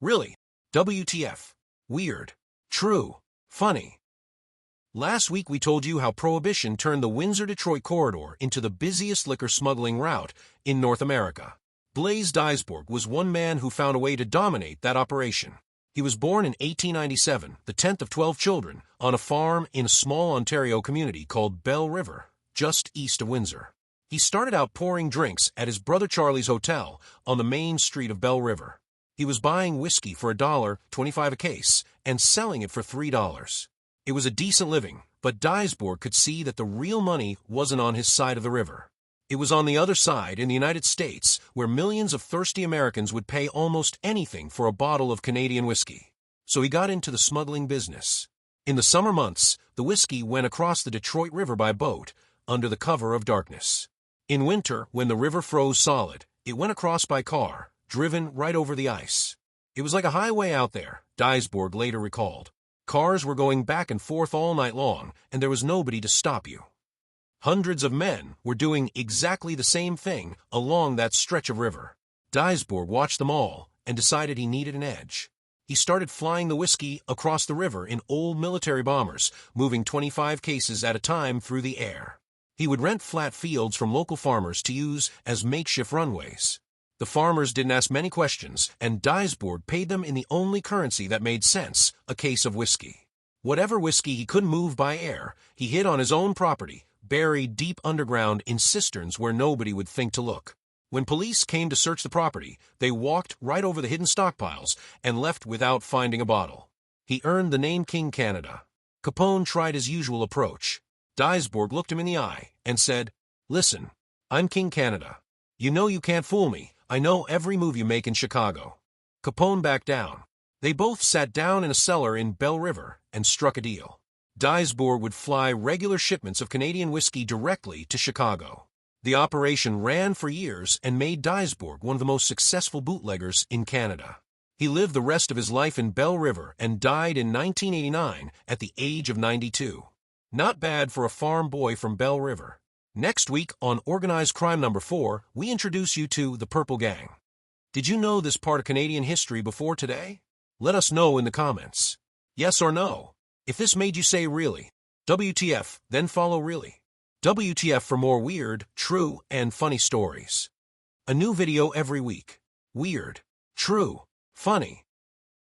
Really? WTF. Weird. True. Funny. Last week we told you how Prohibition turned the Windsor-Detroit corridor into the busiest liquor smuggling route in North America. Blaise Diesbourg was one man who found a way to dominate that operation. He was born in 1897, the 10th of 12 children, on a farm in a small Ontario community called Belle River, just east of Windsor. He started out pouring drinks at his brother Charlie's hotel on the main street of Belle River. He was buying whiskey for $1.25 a case and selling it for $3. It was a decent living, but Diesbourg could see that the real money wasn't on his side of the river. It was on the other side in the United States, where millions of thirsty Americans would pay almost anything for a bottle of Canadian whiskey. So he got into the smuggling business. In the summer months, the whiskey went across the Detroit River by boat, under the cover of darkness. In winter, when the river froze solid, it went across by car, driven right over the ice. It was like a highway out there, Diesbourg later recalled. Cars were going back and forth all night long, and there was nobody to stop you. Hundreds of men were doing exactly the same thing along that stretch of river. Diesbourg watched them all and decided he needed an edge. He started flying the whiskey across the river in old military bombers, moving 25 cases at a time through the air. He would rent flat fields from local farmers to use as makeshift runways. The farmers didn't ask many questions, and Diesbourg paid them in the only currency that made sense, a case of whiskey. Whatever whiskey he couldn't move by air, he hid on his own property, buried deep underground in cisterns where nobody would think to look. When police came to search the property, they walked right over the hidden stockpiles and left without finding a bottle. He earned the name King Canada. Capone tried his usual approach. Diesbourg looked him in the eye and said, "Listen, I'm King Canada. You know you can't fool me. I know every move you make in Chicago." Capone backed down. They both sat down in a cellar in Belle River and struck a deal. Diesbourg would fly regular shipments of Canadian whiskey directly to Chicago. The operation ran for years and made Diesbourg one of the most successful bootleggers in Canada. He lived the rest of his life in Belle River and died in 1989 at the age of 92. Not bad for a farm boy from Belle River. Next week on Organized Crime Number 4, we introduce you to the Purple Gang. Did you know this part of Canadian history before today? Let us know in the comments. Yes or no? If this made you say really, WTF, then follow really. WTF for more weird, true, and funny stories. A new video every week. Weird, true, funny.